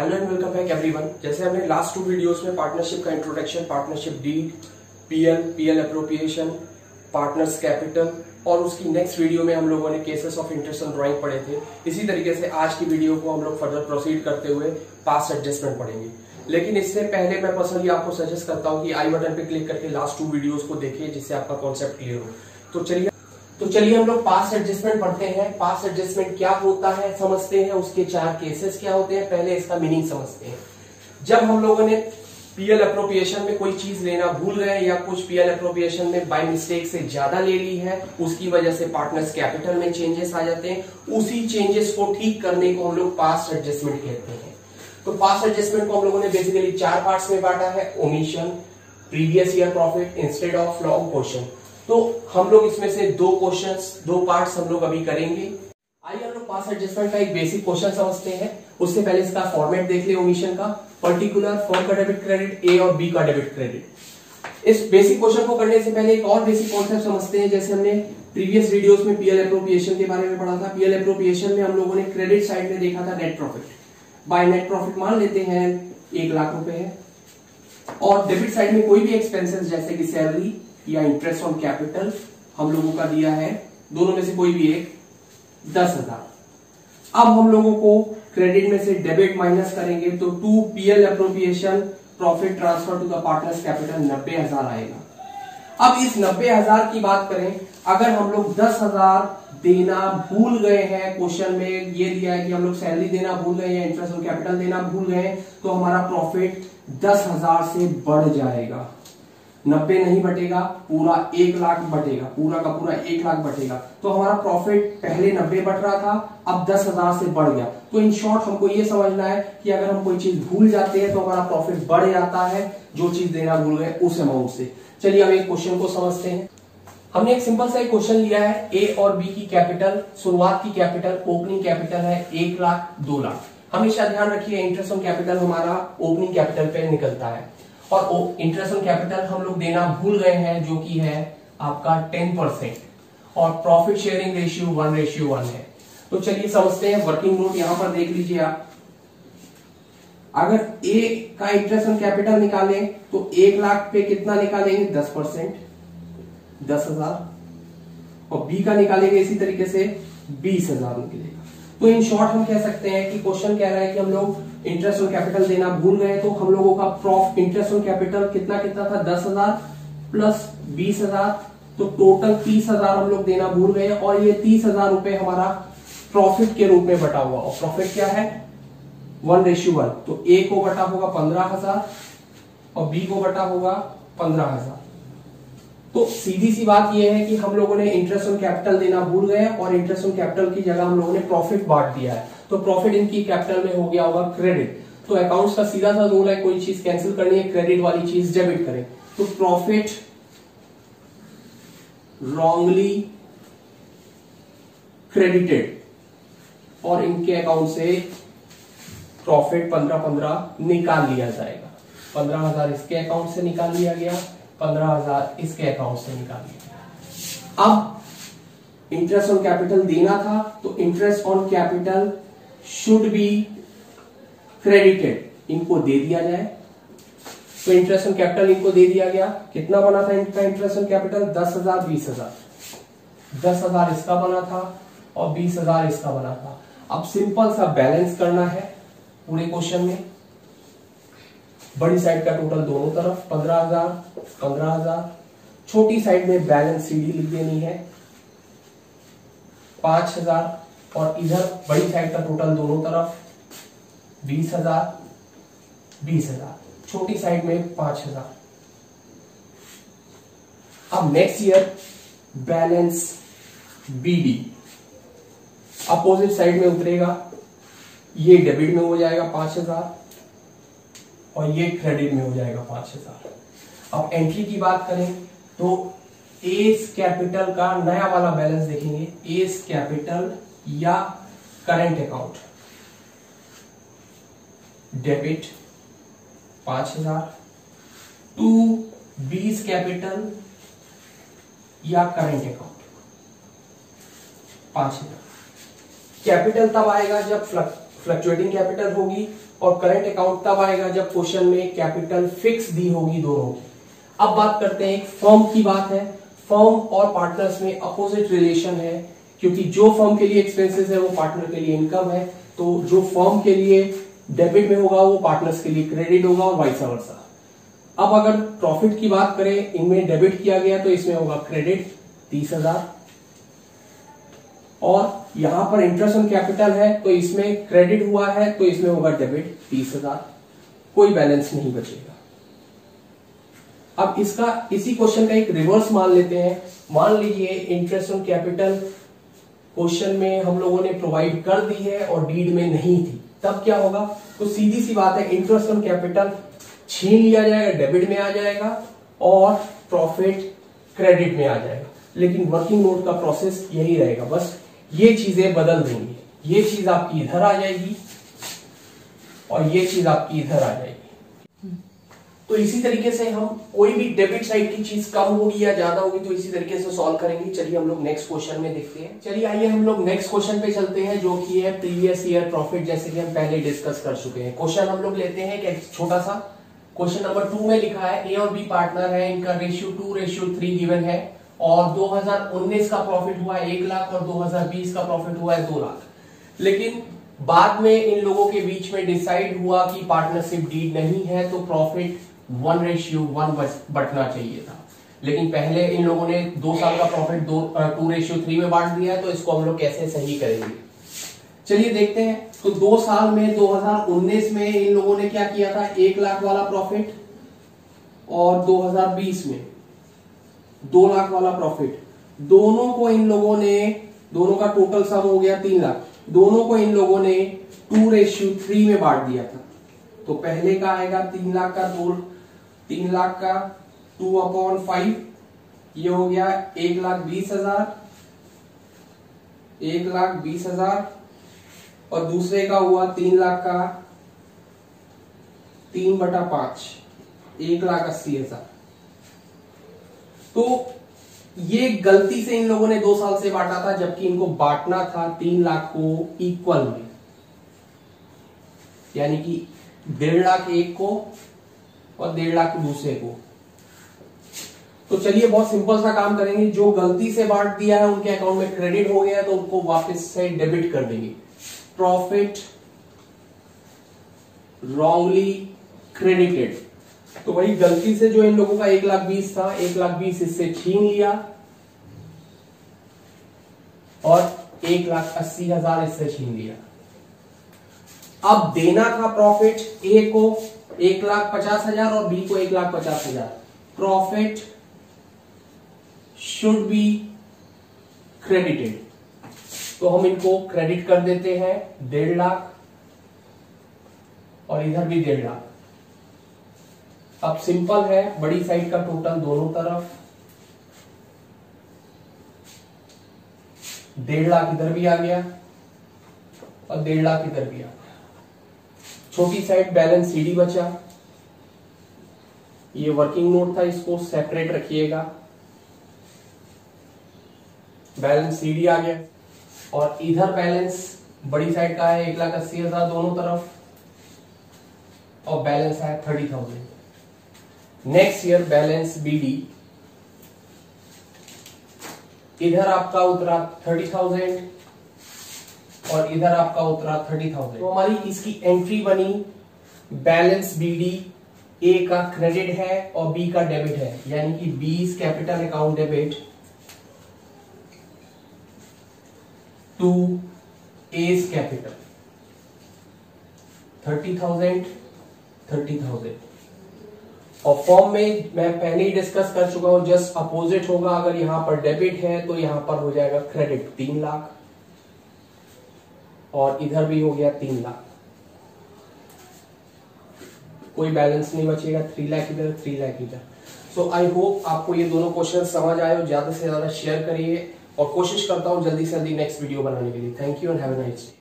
Hello and welcome back everyone. जैसे हमने last 2 videos में पार्टनरशिप का introduction, partnership deed, PL appropriation, partners capital और उसकी नेक्स्ट वीडियो में हम लोगों ने cases of interest on drawing पढ़े थे। इसी तरीके से आज की वीडियो को हम लोग फर्दर प्रोसीड करते हुए पास्ट एडजस्टमेंट पढ़ेंगे। लेकिन इससे पहले मैं पर्सनली आपको सजेस्ट करता हूं कि आई बटन पे क्लिक करके लास्ट 2 वीडियोस को देखिए, जिससे आपका कॉन्सेप्ट क्लियर हो। तो चलिए हम लोग पास्ट एडजस्टमेंट पढ़ते हैं। पास्ट एडजस्टमेंट क्या होता है समझते हैं, उसके 4 केसेस क्या होते हैं, पहले इसका मीनिंग समझते हैं। जब हम लोगों ने पीएल एप्रोप्रिएशन में कोई चीज लेना भूल गए या कुछ पीएल एप्रोप्रिएशन में बाय मिस्टेक से ज्यादा ले ली है, उसकी वजह से पार्टनर्स कैपिटल में चेंजेस आ जाते हैं। उसी चेंजेस को ठीक करने को हम लोग पास्ट एडजस्टमेंट कहते हैं। तो पास्ट एडजस्टमेंट को हम लोगों ने बेसिकली 4 पार्ट्स में बांटा है: omission, previous year profit, instead of long question. तो हम लोग इसमें से 2 पार्ट्स हम लोग अभी करेंगे। आइए हम लोग पास्ट एडजस्टमेंट का एक बेसिक क्वेश्चन समझते हैं। उससे पहले इसका फॉर्मेट देख ले ओमिशन का। पर्टिकुलर फॉर्म का डेबिट क्रेडिट, ए और बी का डेबिट क्रेडिट। इस बेसिक क्वेश्चन को करने से पहले एक और बेसिक कॉन्सेप्ट समझते हैं। जैसे हमने प्रीवियस वीडियोस में पीएल एप्रोप्रिएशन के बारे में पढ़ा था। पीएल एप्रोप्रिएशन में हम लोगों ने क्रेडिट साइड में देखा था net profit. By net profit मान लेते हैं 1 लाख रुपए है, और डेबिट साइड में कोई भी एक्सपेंसेस जैसे कि सैलरी या इंटरेस्ट ऑन कैपिटल हम लोगों का दिया है, दोनों में से कोई भी एक 10,000। अब हम लोगों को क्रेडिट में से डेबिट माइनस करेंगे तो to PL appropriation profit transfer to the partners capital 90,000 आएगा। अब इस 90,000 की बात करें, अगर हम लोग 10,000 देना भूल गए हैं, क्वेश्चन में ये दिया है कि हम लोग सैलरी देना भूल गए या इंटरेस्ट ऑन कैपिटल देना भूल गए, तो हमारा प्रॉफिट 10,000 से बढ़ जाएगा। 90 नहीं बटेगा, पूरा 1 लाख बटेगा, पूरा का पूरा 1 लाख बटेगा। तो हमारा प्रॉफिट पहले 90 बट रहा था, अब 10,000 से बढ़ गया। तो इन शॉर्ट हमको ये समझना है कि अगर हम कोई चीज भूल जाते हैं तो हमारा प्रॉफिट बढ़ जाता है जो चीज देना भूल गए उस अमाउंट से। चलिए हम एक क्वेश्चन को समझते हैं। हमने एक सिंपल सा एक क्वेश्चन लिया है। ए और बी की कैपिटल, शुरुआत की कैपिटल, ओपनिंग कैपिटल है 1 लाख, 2 लाख। हमेशा ध्यान रखिए इंटरेस्ट ऑन कैपिटल हमारा ओपनिंग कैपिटल पे निकलता है, और इंटरेस्ट ऑन कैपिटल हम लोग देना भूल गए हैं जो कि है आपका 10%, और प्रॉफिट शेयरिंग रेशियो 1:1 है। तो चलिए समझते हैं। वर्किंग नोट यहां पर देख लीजिए आप। अगर ए का इंटरेस्ट ऑन कैपिटल निकालें तो 1 लाख पे कितना निकालेंगे? 10%, 10,000, और बी का निकालेंगे इसी तरीके से 20,000 निकलेगा। तो इन शॉर्ट हम कह सकते हैं कि क्वेश्चन कह रहा है कि हम लोग इंटरेस्ट ऑन कैपिटल देना भूल गए, तो हम लोगों का प्रॉफिट इंटरेस्ट ऑन कैपिटल कितना था? 10,000 प्लस 20,000, तो टोटल 30,000 हम लोग देना भूल गए, और ये 30,000 रुपए हमारा प्रॉफिट के रूप में बटा हुआ। और प्रॉफिट क्या है? 1:1। तो ए को बटा होगा 15,000 और बी को बटा होगा 15,000। तो सीधी सी बात यह है कि हम लोगों ने इंटरेस्ट ऑन कैपिटल देना भूल गए, और इंटरेस्ट ऑन कैपिटल की जगह हम लोगों ने प्रॉफिट बांट दिया है। तो प्रॉफिट इनकी कैपिटल में हो गया होगा क्रेडिट। तो अकाउंट्स का सीधा सा रूल है, कोई चीज कैंसिल करनी है, क्रेडिट वाली चीज डेबिट करें। तो प्रॉफिट रॉन्गली क्रेडिटेड, और इनके अकाउंट से प्रॉफिट 15 निकाल लिया जाएगा। 15,000 इसके अकाउंट से निकाल लिया गया, 15,000 इसके अकाउंट से निकाल लिया गया। अब इंटरेस्ट ऑन कैपिटल देना था, तो interest on capital should be credited, इनको दे दिया जाए। तो इंटरेस्ट ऑन कैपिटल इनको दे दिया गया। कितना बना था इनका इंटरेस्ट ऑन कैपिटल? 10,000, 20,000। 10,000 इसका बना था और 20,000 इसका बना था। अब सिंपल सा बैलेंस करना है पूरे क्वेश्चन में। बड़ी साइड का टोटल दोनों तरफ 15,000, 15,000। छोटी साइड में बैलेंस सीडी लिख देनी है 5,000, और इधर बड़ी साइड का टोटल दोनों तरफ 20,000, 20,000। छोटी साइड में 5,000। अब next year balance BD opposite side में उतरेगा। ये डेबिट में हो जाएगा 5,000, और ये क्रेडिट में हो जाएगा 5,000। अब एंट्री की बात करें तो एस कैपिटल का नया वाला बैलेंस देखेंगे। एस कैपिटल या current account, debit 5,000 to B's capital या करंट अकाउंट 5,000। कैपिटल तब आएगा जब फ्लक्चुएटिंग कैपिटल होगी, और करंट अकाउंट तब आएगा जब क्वेश्चन में कैपिटल फिक्स दी होगी दोनों की। अब बात करते हैं एक फर्म की बात है। फर्म और पार्टनर्स में अपोजिट रिलेशन है, क्योंकि जो फर्म के लिए एक्सपेंसेस है वो पार्टनर के लिए इनकम है, तो जो फर्म के लिए डेबिट में होगा वो पार्टनर्स के लिए क्रेडिट होगा और वाइस वर्सा। अब अगर प्रॉफिट की बात करें, इनमें डेबिट किया गया तो इसमें होगा क्रेडिट 30,000, और यहां पर इंटरेस्ट ऑन कैपिटल है तो इसमें क्रेडिट हुआ है तो इसमें होगा डेबिट 30,000, कोई बैलेंस नहीं बचेगा। अब इसी क्वेश्चन का एक रिवर्स मान लेते हैं। मान लीजिए इंटरेस्ट ऑन कैपिटल क्वेश्चन में हम लोगों ने प्रोवाइड कर दी है और डीड में नहीं थी, तब क्या होगा? तो सीधी सी बात है, इंटरेस्ट ऑन कैपिटल छीन लिया जाएगा, डेबिट में आ जाएगा, और प्रॉफिट क्रेडिट में आ जाएगा। लेकिन वर्किंग नोट का प्रोसेस यही रहेगा, बस ये चीजें बदल देंगे। ये चीज आपकी इधर आ जाएगी और ये चीज आपकी इधर आ जाएगी। तो इसी तरीके से हम कोई भी डेबिट साइड की चीज कम होगी या ज्यादा होगी तो इसी तरीके से सॉल्व करेंगे। चलिए हम लोग नेक्स्ट क्वेश्चन में देखते हैं। चलिए आइए हम लोग नेक्स्ट क्वेश्चन पे चलते हैं, जो कि है प्रीवियस ईयर प्रॉफिट, जैसे कि हम पहले डिस्कस कर चुके हैं। क्वेश्चन हम लोग लेते हैं एक छोटा सा। क्वेश्चन नंबर 2 में लिखा है ए और बी पार्टनर है, इनका रेशियो 2:3 गिवन है, और 2019 का प्रॉफिट हुआ है 1 लाख और 2020 का प्रॉफिट हुआ है 2 लाख। लेकिन बाद में इन लोगों के बीच में डिसाइड हुआ कि पार्टनरशिप डीड नहीं है, तो प्रॉफिट 1:1 बटना चाहिए था। लेकिन पहले इन लोगों ने 2 साल का प्रॉफिट 2:3 में बांट दिया है, तो इसको हम लोग कैसे सही करेंगे? चलिए देखते हैं। तो 2 साल में 2019 में इन लोगों ने क्या किया था, 1 लाख वाला प्रॉफिट, और 2020 में 2 लाख वाला प्रॉफिट। दोनों को इन लोगों ने, दोनों का टोटल सम हो गया 3 लाख। दोनों को इन लोगों ने 2:3 में बांट दिया था। तो पहले का आएगा 3 लाख का 2/5, ये हो गया 1,20,000, 1,20,000, और दूसरे का हुआ 3 लाख का 3/5, 1,80,000। तो ये गलती से इन लोगों ने 2 साल से बांटा था, जबकि इनको बांटना था 3 लाख को इक्वल में, यानी कि 1.5 लाख एक को और 1.5 लाख दूसरे को। तो चलिए बहुत सिंपल सा काम करेंगे। जो गलती से बांट दिया है उनके अकाउंट में क्रेडिट हो गया है, तो उनको वापस से डेबिट कर देंगे। Profit wrongly credited. तो वही गलती से जो इन लोगों का 1,20,000 था, 1,20,000 इससे छीन लिया, और 1,80,000 इससे छीन लिया। अब देना था प्रॉफिट ए को 1,50,000 और बी को 1,50,000। प्रॉफिट शुड बी क्रेडिटेड, तो हम इनको क्रेडिट कर देते हैं 1.5 लाख, और इधर भी 1.5 लाख। अब सिंपल है, बड़ी साइड का टोटल दोनों तरफ 1.5 लाख इधर भी आ गया और 1.5 लाख इधर भी आ गया। छोटी साइड बैलेंस सीडी बचा। ये वर्किंग नोट था, इसको सेपरेट रखिएगा। बैलेंस सीडी आ गया, और इधर बैलेंस बड़ी साइड का है 1,80,000 दोनों तरफ, और बैलेंस है 30,000। नेक्स्ट ईयर बैलेंस बीडी, इधर आपका उतरा 30,000 और इधर आपका उतरा 30,000। तो हमारी इसकी एंट्री बनी, बैलेंस बीडी ए का क्रेडिट है और बी का डेबिट है, यानी कि B's capital account debit to A's capital 30,000, 30,000। और फॉर्म में मैं पहले ही डिस्कस कर चुका हूं, जस्ट अपोजिट होगा। अगर यहां पर डेबिट है तो यहां पर हो जाएगा क्रेडिट 3 लाख, और इधर भी हो गया 3 लाख। कोई बैलेंस नहीं बचेगा, 3 लाख इधर, 3 लाख इधर। सो आई होप आपको ये दोनों क्वेश्चन समझ आए हो। ज्यादा से ज्यादा शेयर करिए, और कोशिश करता हूं जल्दी से जल्दी नेक्स्ट वीडियो बनाने के लिए। Thank you and have a nice day.